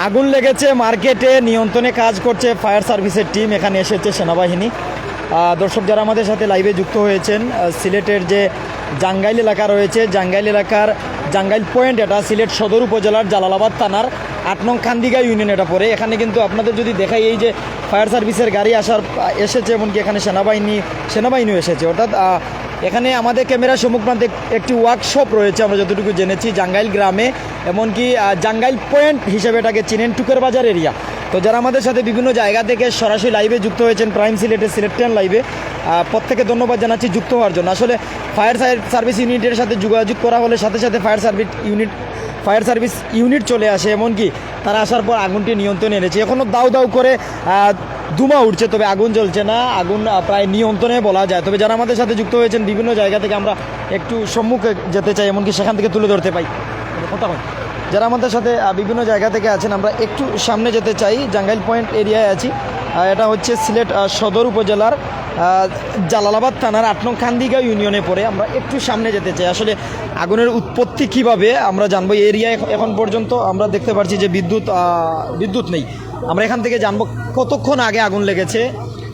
আগুন লেগেছে মার্কেটে, নিয়ন্ত্রণে কাজ করছে ফায়ার সার্ভিসের টিম, এখানে এসেছে সেনাবাহিনী। দর্শক যারা আমাদের সাথে লাইভে যুক্ত হয়েছেন, সিলেটের যে জাঙ্গাইল এলাকা রয়েছে, জাঙ্গাইল এলাকার জাঙ্গাইল পয়েন্ট, এটা সিলেট সদর উপজেলার জালালাবাদ থানার ৮ নং খান্দিগা ইউনিয়ন এটা পড়ে। এখানে কিন্তু আপনাদের যদি দেখাই, এই যে ফায়ার সার্ভিসের গাড়ি এসেছে, এমনকি এখানে সেনাবাহিনীও এসেছে। অর্থাৎ এখানে আমাদের ক্যামেরার সম্মুখপ্রান্তে একটি ওয়ার্কশপ রয়েছে আমরা যতটুকু জেনেছি জাঙ্গাইল গ্রামে, এমনকি জাঙ্গাইল পয়েন্ট হিসেবে এটাকে চিনেন, টুকের বাজার এরিয়া। তো যারা আমাদের সাথে বিভিন্ন জায়গা থেকে সরাসরি লাইভে যুক্ত হয়েছেন প্রাইম সিলেটের সিলেট 10 লাইভে, প্রত্যেকে ধন্যবাদ জানাচ্ছি যুক্ত হওয়ার জন্য। আসলে ফায়ার সার্ভিস ইউনিটের সাথে যোগাযোগ করা হলে সাথে সাথে ফায়ার সার্ভিস ইউনিট চলে আসে, এমনকি তারা আসার পর আগুনটি নিয়ন্ত্রণে এনেছে। এখনও দাউ দাউ করে ধুমা উঠছে, তবে আগুন জ্বলছে না, আগুন প্রায় নিয়ন্ত্রণে বলা যায়। তবে যারা আমাদের সাথে যুক্ত হয়েছেন বিভিন্ন জায়গা থেকে, আমরা একটু সম্মুখে যেতে চাই, এমনকি সেখান থেকে তুলে ধরতে পাই কথা হয়। যারা আমাদের সাথে বিভিন্ন জায়গা থেকে আছেন, আমরা একটু সামনে যেতে চাই, জাঙ্গাইল পয়েন্ট এরিয়ায় আছি। এটা হচ্ছে সিলেট সদর উপজেলার জালালাবাদ থানার ৮ নং খান্দিগা ইউনিয়নে পড়ে। আমরা একটু সামনে যেতে চাই, আসলে আগুনের উৎপত্তি কিভাবে আমরা জানবো। এরিয়ায় এখন পর্যন্ত আমরা দেখতে পাচ্ছি যে বিদ্যুৎ নেই। আমরা এখান থেকে জানবো কতক্ষণ আগে আগুন লেগেছে।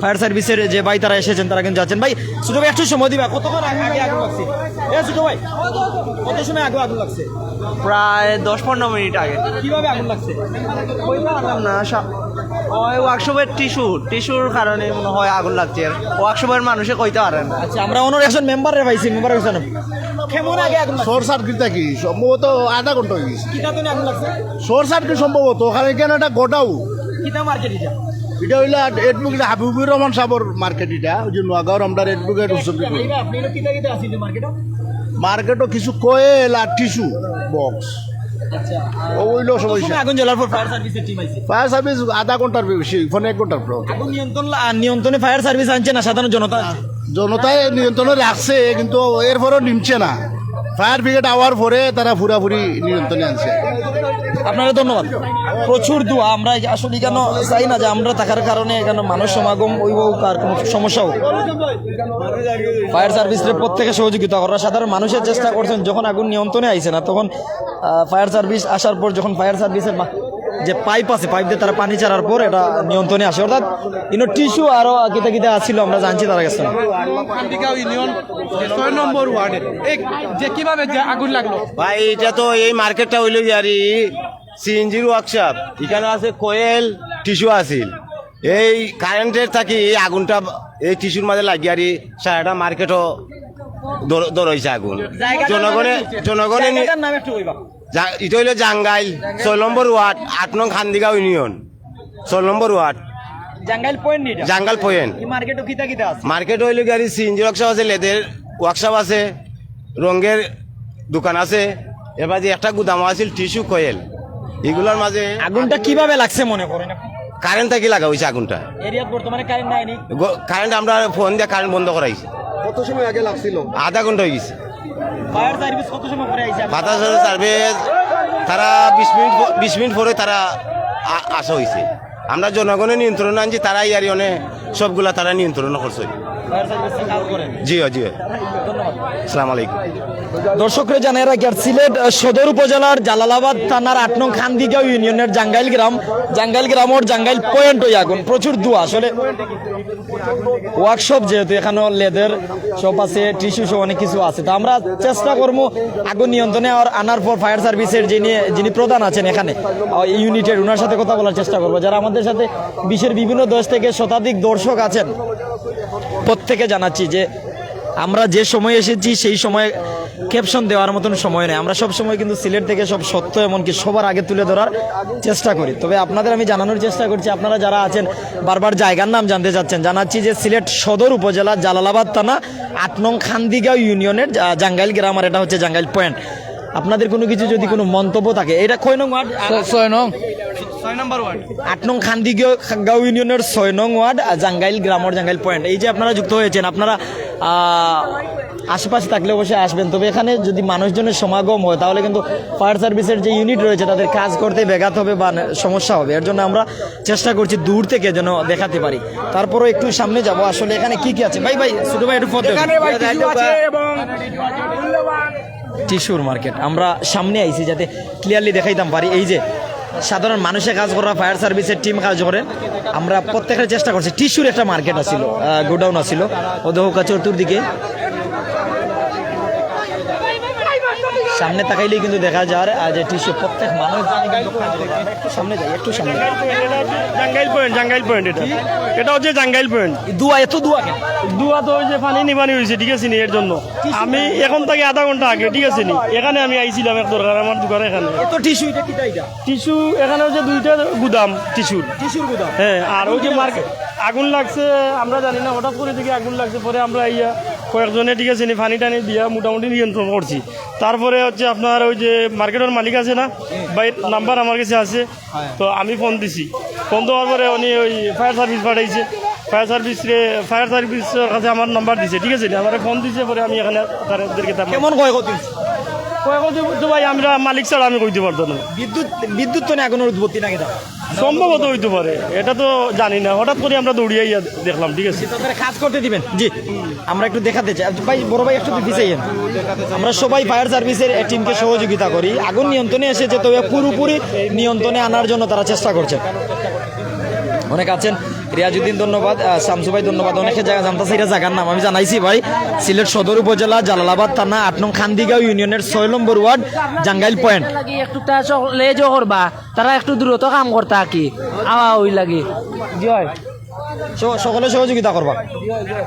ফায়ার সার্ভিসের যে ভাই তারা এসেছেন, তারা কিন্তু যাচ্ছেন। ভাই ছোটো ভাই একটু সময় দিবা, কতক্ষণ আগে আগুন লাগছে? ছোটো ভাই কত সময় আগে আগুন লাগছে? প্রায় 10-15 মিনিট আগে। কিভাবে আগুন লাগছে? না ওই ওয়ার্কশপের টিস্যুর কারণে মনে হয় আগুন লাগছে। ওয়ার্কশপের মানুষে কইতে পারেন। আচ্ছা, আমরা অন্য একজন মেম্বারে পাইছি, মেম্বার হয়েছেন কেমন আগে আগুন লাগছে? শর্ট সার্কিটটা কি সম্ভবত আধা ঘন্টা হয়ে গেছে। কিটা তো আগুন লাগছে? শর্ট সার্কিট সম্ভবত ওখানে কেন একটা গোটাও কিটা মার্কেট এটা? এটা হইলে এডভোকেট হাবিবুর রহমান সাবর মার্কেট, এটা ওই যে নোয়াগাঁওর আমরা এডভোকেট আপনি কিটা আসিল মার্কেটে? মার্কেটও কিছু কোয়েল আর টিস্যু বক্স ওইলো সমস্যা। আগুন জ্বলার পর ফায়ার সার্ভিসের টিম আইছে। ফায়ার সার্ভিস আধা ঘন্টার বেশি, ফোনে 1 ঘন্টার পর। আগুন নিয়ন্ত্রণে ফায়ার সার্ভিস আনছে না সাধারণ জনতা? জনতায় নিয়ন্ত্রণে রাখছে, কিন্তু এরপরও নিমছে না। ফায়ার ব্রিগেড আওয়ার পরে তারা পুরাপুরি নিয়ন্ত্রণে আনছে। আপনারা ধন্যবাদ। প্রচুর দোয়া, আমরা আসলে কেন চাই না যে আমরা থাকার কারণে এখানে মানুষ সমাগম ওই আর কোনো সমস্যা হোক। ফায়ার সার্ভিসের প্রত্যেকে সহযোগিতা করা, সাধারণ মানুষের চেষ্টা করছেন। যখন আগুন নিয়ন্ত্রণে আইছে না, তখন ফায়ার সার্ভিস আসার পর, যখন ফায়ার সার্ভিসের যে পাইপ আছে, পাইপ দিয়ে তারা পানি ছাড়ার পর এটা নিয়ন্ত্রণে আসে। অর্থাৎ টিস্যু আরও কিতা আসছিল, আমরা জানছি তারা গেছে না। আগুন লাগলো ভাই, এটা তো এই মার্কেটটা হইল আর সিএনজির ওয়ার্কশপ, এখানে আছে কোয়েল টিস্যু আছিল। এই কারেন্টের থাকি এই আগুনটা এই টিস্যুর মাঝে লাগি আর সারাটা মার্কেটও দৌড়াইছে আগুন। জনগণে এটা হইল জাঙ্গাইল 6 নম্বর ওয়ার্ড, ৮ নং খান্দিগা ইউনিয়ন, 6 নম্বর ওয়ার্ড, জাঙ্গাইল পয়েন্ট। জাঙ্গাল পয়েন্ট মার্কেটও কিতা আছে? মার্কেট হইল গাড়ি সিএনজি ওয়ার্কশপ আছে, লেদের ওয়ার্কশপ আছে, রঙের দোকান আছে, এবার যে একটা গুদামও আছিল টিস্যু কোয়েল, এগুলোর মাঝে আগুনটা কিভাবে লাগছে মনে করেন? কারেন্ট থাকি লাগা হয়েছে আগুনটা। এরিয়াত বর্তমানে কারেন্ট নাই? কারেন্ট আমরা ফোন দিয়ে কারেন্ট বন্ধ করাইছি। কত সময় আগে লাগছিল? আধা ঘন্টা হয়ে গেছে। ফায়ার সার্ভিস কত সময় পরে আইছে? ফায়ার সার্ভিস তারা 20 মিনিট পরে তারা আসা হয়েছে। আমরা জনগণের নিয়ন্ত্রণ আনছি, তারা ইয়ারি অনেক সবগুলা তারা নিয়ন্ত্রণ করছে। জি জি, আসসালামু আলাইকুম। দর্শকরা জানাই রাখি, আর সিলেট সদর উপজেলার জালালাবাদ থানার ৮ নং খান্দিগা ইউনিয়নের জাঙ্গাইল গ্রামের জাঙ্গাইল পয়েন্ট ওই আগুন। প্রচুর দোয়া, আসলে ওয়ার্কশপ যেহেতু এখানে লেদের শপ আছে, টিস্যু সব অনেক কিছু আছে। তো আমরা চেষ্টা করবো আগুন নিয়ন্ত্রণে আনার পর ফায়ার সার্ভিসের যিনি প্রধান আছেন এখানে ইউনিটের, ওনার সাথে কথা বলার চেষ্টা করবো। যারা আমাদের সাথে বিশ্বের বিভিন্ন দেশ থেকে শতাধিক দর্শক আছেন, প্রত্যেকে জানাচ্ছি যে আমরা যে সময় এসেছি সেই সময় ক্যাপশন দেওয়ার মতন সময় নেই। আমরা সব সময় কিন্তু সিলেট থেকে সব সত্য এমনকি সবার আগে তুলে ধরার চেষ্টা করি। তবে আপনাদের আমি জানানোর চেষ্টা করছি, আপনারা যারা আছেন বারবার জায়গার নাম জানতে চাচ্ছেন, জানাচ্ছি যে সিলেট সদর উপজেলা জালালাবাদ থানা ৮ নং খান্দিগা ইউনিয়নের জাঙ্গাইল গ্রাম, আর এটা হচ্ছে জাঙ্গাইল পয়েন্ট। আপনাদের কোনো কিছু যদি কোনো মন্তব্য থাকে, এটা কয় নং ওয়ার্ড? 6 নম্বর ওয়ার্ড, ৮ নং খান্দিগাঁও ইউনিয়নের 6 নং ওয়ার্ড, জাঙ্গাইল গ্রামের জাঙ্গাইল পয়েন্ট। এই যে আপনারা যুক্ত হয়েছেন, আপনারা আশেপাশে থাকলে অবশ্যই আসবেন। তবে এখানে যদি মানুষজনের সমাগম হয়, তাহলে কিন্তু ফায়ার সার্ভিসের যে ইউনিট রয়েছে তাদের কাজ করতে ব্যাঘাত হবে বা সমস্যা হবে। এর জন্য আমরা চেষ্টা করছি দূর থেকে যেন দেখাতে পারি। তারপরও একটু সামনে যাব, আসলে এখানে কি কি আছে। ভাই ছোট ভাই একটু টিস্যুর মার্কেট আমরা সামনে আইছি যাতে ক্লিয়ারলি দেখাইতাম পারি। এই যে সাধারণ মানুষে কাজ করা, ফায়ার সার্ভিসের টিম কাজ করে। আমরা প্রত্যেকের চেষ্টা করছি। টিস্যুর একটা মার্কেট আছিল, গোডাউন আছিল ওদৌকা চতুর্দিকে। সামনে তাকাইলেই কিন্তু দেখা যায় যে টিস্যু প্রত্যেক মানুষ একটু সামনে যাই, একটু সামনে যাই। জাঙ্গাইল পয়েন্ট এটা হচ্ছে জাঙ্গাইল পয়েন্ট। দুয়া এত দুয়া কেন? দুয়া তো ওই যে পানি নিবানি হয়েছে, ঠিক আছে নি, এর জন্য আমি এখন থেকে আধা ঘন্টা আগে, ঠিক আছে নি, এখানে আমি আইছিলাম এক দরকার আমার দোকানে। এখানে এত টিস্যু, এটা কি এটা? টিস্যু এখানে হচ্ছে 2টা গুদাম টিস্যুর। গুদাম। হ্যাঁ, আর ওই যে মার্কেট আগুন লাগছে আমরা জানি না, হঠাৎ করে দিকে আগুন লাগছে। পরে আমরা ইয়া কয়েকজনে, ঠিক আছে নি, পানি টানি দিয়া মোটামুটি নিয়ন্ত্রণ করছি। তারপরে হচ্ছে আপনার ওই যে মার্কেটের মালিক আছে না, বা নাম্বার আমার কাছে আছে, তো আমি ফোন দিছি। ফোন দেওয়ার পরে উনি ওই ফায়ার সার্ভিস পাঠাইছে। ফায়ার সার্ভিসের কাছে আমার নাম্বার দিছে, ঠিক আছে নি, আমার ফোন দিছে। পরে আমি এখানে তাদেরকে কেমন ক্ষয়ক্ষতি? তো ভাই আমরা মালিক ছাড়া আমি কইতে পারতাম না। বিদ্যুৎ তো না আগুনের উৎপত্তি না কেটা? সম্ভবত হইতে পারে, এটা তো জানি না। হঠাৎ করে আমরা দৌড়িয়ে দেখলাম, ঠিক আছে। তাদের কাজ করতে দিবেন? জি, আমরা একটু দেখাতে চাই। ভাই, বড় ভাই একটু পিছিয়ে। আমরা সবাই ফায়ার সার্ভিসের টিমকে সহযোগিতা করি। আগুন নিয়ন্ত্রণে এসেছে, তবে পুরোপুরি নিয়ন্ত্রণে আনার জন্য তারা চেষ্টা করছে। অনেক আছেন, রিয়াজউদ্দিন ধন্যবাদ, শামসু ভাই ধন্যবাদ। অনেকে জায়গা জানতেছে, এটা জায়গার নাম আমি জানাইছি ভাই। সিলেট সদর উপজেলা, জালালাবাদ থানা, 8 নং খান্দিগাঁও ইউনিয়নের 6 নম্বর ওয়ার্ড, জাঙ্গাইল পয়েন্ট। একটু লেজও করবা, তারা একটু দূরত্ব কাম করতা কি আওয়া ওই লাগে। জয় সকলে সহযোগিতা করবা।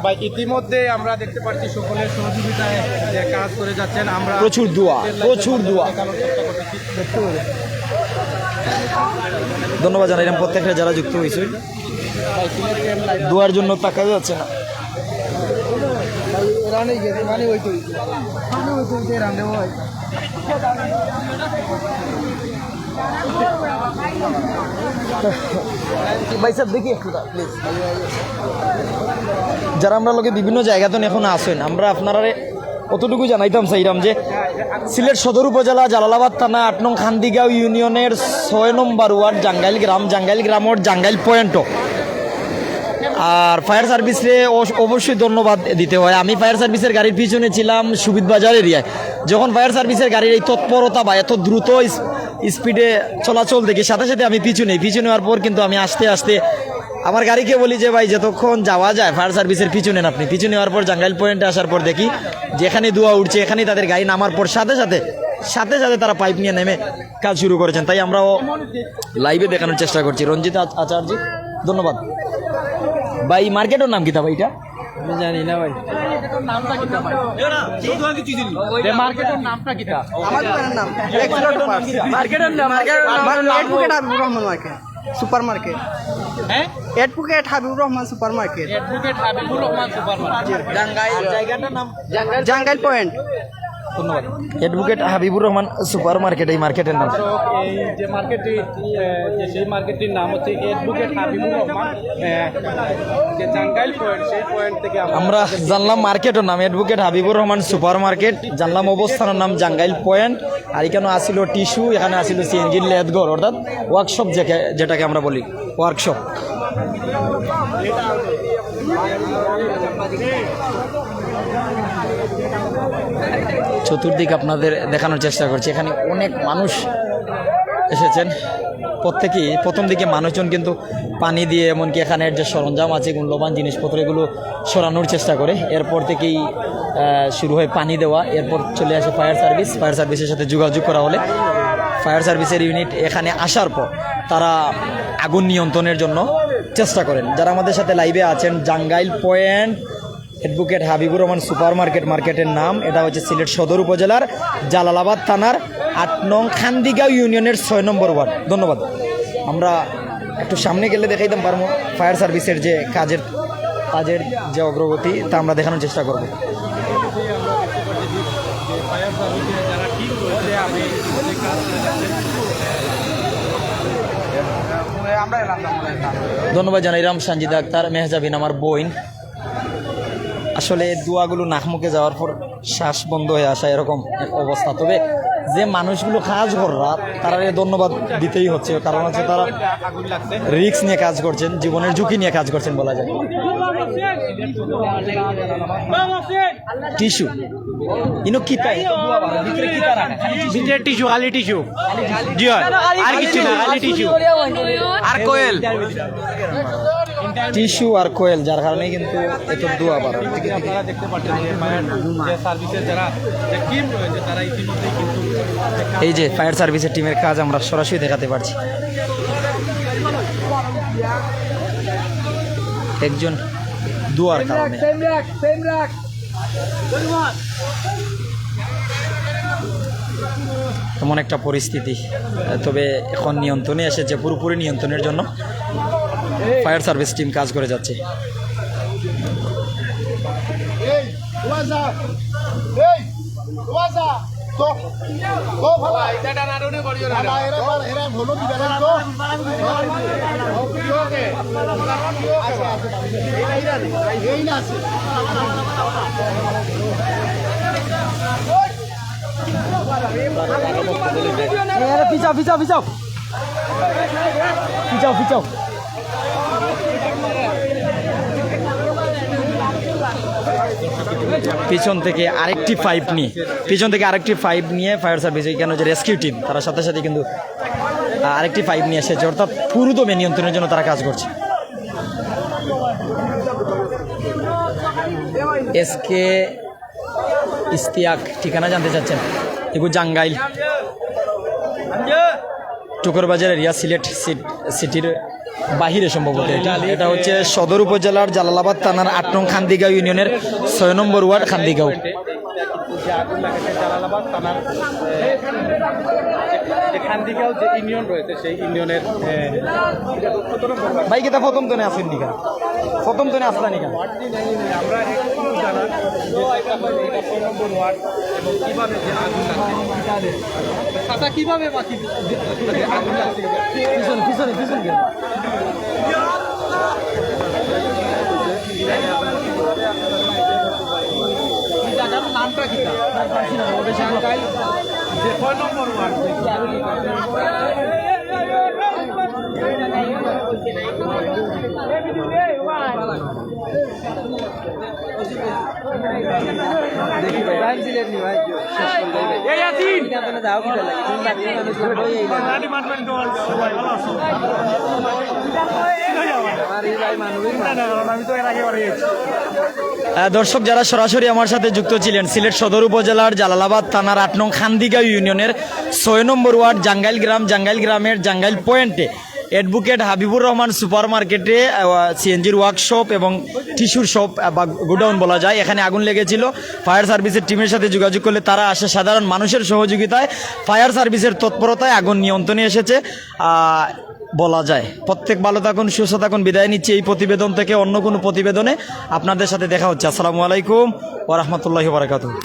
ভাই ইতিমধ্যে আমরা দেখতে পাচ্ছি সকলের সহযোগিতায় যে কাজ করে যাচ্ছেন। আমরা প্রচুর দোয়া। ধন্যবাদ জানাইলাম প্রত্যেকটা যারা যুক্ত হয়েছে। দোয়ার জন্য তাকা যাচ্ছে না। ভাই সাহেব দেখি একটু প্লিজ। যারা আমরা লোকে বিভিন্ন জায়গাতে এখন আসেন, আমরা আপনারা অতটুকু জানাইতাম চাইলাম যে সিলেট সদর উপজেলা, জালালাবাদ থানা, 8 নং খান্দিগাঁও ইউনিয়নের 6 নম্বর ওয়ার্ড, জাঙ্গাইল গ্রামের জাঙ্গাইল পয়েন্টও। আর ফায়ার সার্ভিসে অবশ্যই ধন্যবাদ দিতে হয়। আমি ফায়ার সার্ভিসের গাড়ির পিছনে ছিলাম সুবিধ বাজার এরিয়ায়। যখন ফায়ার সার্ভিসের গাড়ির এই তৎপরতা বা এত দ্রুত স্পিডে চলাচল দেখি, সাথে সাথে আমি পিছনে হওয়ার পর কিন্তু আমি আস্তে আস্তে আমার গাড়িকে বলি যে ভাই যতক্ষণ যাওয়া যায় ফায়ার সার্ভিসের পিছনে না। আপনি পিছনে হওয়ার পর জাঙ্গাইল পয়েন্টে আসার পর দেখি যেখানে ধোঁয়া উঠছে, এখানেই তাদের গাড়ি নামার পর সাথে সাথে তারা পাইপ নিয়ে নেমে কাজ শুরু করেছেন। তাই আমরাও লাইভে দেখানোর চেষ্টা করছি। রঞ্জিত আচার্য ধন্যবাদ ভাই। মার্কেটের নাম কি তা ভাই? এটা আমি জানি না ভাই। মার্কেটের নামটা কি? আমার দোকানের নাম মার্কেটের নাম advocate Habibur Rahman market super market. হ্যাঁ, advocate Habibur Rahman super market, advocate Habibur Rahman super market, জায়গাটার নাম জাঙ্গাইল পয়েন্ট। ধন্যবাদ। Advocate Habibur Rahman super market, এই মার্কেটের নাম। এই যে মার্কেটটি, সেই মার্কেটটির নাম হচ্ছে অ্যাডভোকেট হাবিবুর রহমান, যে জাঙ্গাইল পয়েন্ট, সেই পয়েন্ট থেকে আমরা জানলাম মার্কেটের নাম advocate Habibur Rahman super market, জানলাম অবস্থানের নাম জাঙ্গাইল পয়েন্ট। আর এখানে আসিল টিস্যু, এখানে আসিল সিএনজির লেদঘর, অর্থাৎ ওয়ার্কশপ, যেটাকে আমরা বলি ওয়ার্কশপ। চতুর্দিক আপনাদের দেখানোর চেষ্টা করছি। এখানে অনেক মানুষ এসেছেন, প্রত্যেকেই প্রথম দিকে মানুষজন কিন্তু পানি দিয়ে, এমনকি এখানের যে সরঞ্জাম আছে মূল্যবান জিনিসপত্র, এগুলো সরানোর চেষ্টা করে। এরপর থেকেই শুরু হয় পানি দেওয়া। এরপর চলে আসে ফায়ার সার্ভিসের সাথে যোগাযোগ করা হলে ফায়ার সার্ভিসের ইউনিট এখানে আসার পর তারা আগুন নিয়ন্ত্রণের জন্য চেষ্টা করেন। যারা আমাদের সাথে লাইভে আছেন, Jangail point advocate Habibur Rahman super মার্কেটের নাম। এটা হচ্ছে সিলেট সদর উপজেলার, জালালাবাদ থানার, 8 নং খান্দিগাঁও ইউনিয়নের 6 নম্বর ওয়ার্ড। ধন্যবাদ। আমরা একটু সামনে গেলে দেখাইতাম পারবো ফায়ার সার্ভিসের যে কাজের যে অগ্রগতি, তা আমরা দেখানোর চেষ্টা করব। ধন্যবাদ জানাইলাম সঞ্জিদা আক্তার, মেহজাবিন আমার বোন। আসলে দোয়াগুলো নাক মুখে যাওয়ার পর শ্বাস বন্ধ হয়ে আসা, এরকম এক অবস্থা। তবে যে মানুষগুলো কাজ কররা তারা ধন্যবাদ দিতেই হচ্ছে, কারণ হচ্ছে তারা আগুন লাগছে রিস্ক নিয়ে কাজ করছেন, জীবনের ঝুঁকি নিয়ে কাজ করছেন বলা যায়। টিস্যু ইনো কি তাই ভিতরে টিস্যু, খালি টিস্যু। জি হয়, আর কিছু না, খালি টিস্যু আর কোয়েল। টিস্যু আর কোয়েল, যার কারণে কিন্তু এত দোয়া বাড়া। আপনারা দেখতে পাচ্ছেন যে ফায়ার যে সার্ভিসের যারা যে টিম রয়েছে তারা ইতিমধ্যেই কিন্তু এই যে ফায়ার সার্ভিসের টিমের কাজ আমরা সরাসরি দেখাতে পারছি। একজন দোয়ার কারণে এমন একটা পরিস্থিতি, তবে এখন নিয়ন্ত্রণে এসেছে, পুরোপুরি নিয়ন্ত্রণের জন্য ফায়ার সার্ভিস টিম কাজ করে যাচ্ছে। এই ওয়াজা এই ওয়াজা তো তো ভালো এটা নাড়নে করিও না এরা এরা ভালো দিবে না তো ওকে এই না আছে পিছাও পিছাও পিছাও পিছাও পিছাও। পিছন থেকে আরেকটি পাইপ নিয়ে ফায়ার সার্ভিস এখানে যে রেস্কিউ টিম তার সাথে সাথে কিন্তু আরেকটি পাইপ নিয়ে এসেছে, অর্থাৎ পুরোদমে নিয়ন্ত্রণের জন্য তারা কাজ করছে। এসকে ইস্তিয়াক ঠিকানা জানতে চাচ্ছেন? এগুলো জাঙ্গাইল টুকরবাজার এরিয়া, সিলেট সিটির বাহিরে সম্ভবত। এটা হচ্ছে সদর উপজেলার জালালাবাদ থানার ৮ নং খান্দিগাঁও ইউনিয়নের ৬ নম্বর ওয়ার্ড খান্দিগাঁও। যে আগুন লাগাছে জালালাবাদ থানার যে খান্দিগাঁও যে ইউনিয়ন রয়েছে সেই ইউনিয়নের ভাই কেতা প্রথম তো আসেন নিকা, প্রথম তো আসলা নিকা। আমরা একটু জানার যে এটা ৬ নম্বর ওয়ার্ড এবং কিভাবে যে আগুন লাগছে চাচা কিভাবে বাকি আগুন লাগছে পিছনে পিছনে পিছনে এই জায়গার নামটা কি জাঙ্গাইল যে ৬ নম্বর ওয়ার্ড দর্শক যারা সরাসরি আমার সাথে যুক্ত ছিলেন, সিলেট সদর উপজেলার জালালাবাদ থানার ৮ নং খান্দিগাঁও ইউনিয়নের ৬ নম্বর ওয়ার্ড জাঙ্গাইল গ্রামের জাঙ্গাইল পয়েন্টে অ্যাডভোকেট হাবিবুর রহমান সুপার মার্কেটে সিএনজির ওয়ার্কশপ এবং টিস্যুর শপ বা গোডাউন বলা যায়, এখানে আগুন লেগেছিল। ফায়ার সার্ভিসের টিমের সাথে যোগাযোগ করলে তারা আসে, সাধারণ মানুষের সহযোগিতায় ফায়ার সার্ভিসের তৎপরতায় আগুন নিয়ন্ত্রণে এসেছে বলা যায়। প্রত্যেক ভালো থাকুন, সুস্থ থাকুন, বিদায় নিচ্ছি এই প্রতিবেদন থেকে। অন্য কোনো প্রতিবেদনে আপনাদের সাথে দেখা হচ্ছে। আসসালামু আলাইকুম ওয়া রাহমাতুল্লাহি ওয়া বারাকাতুহু।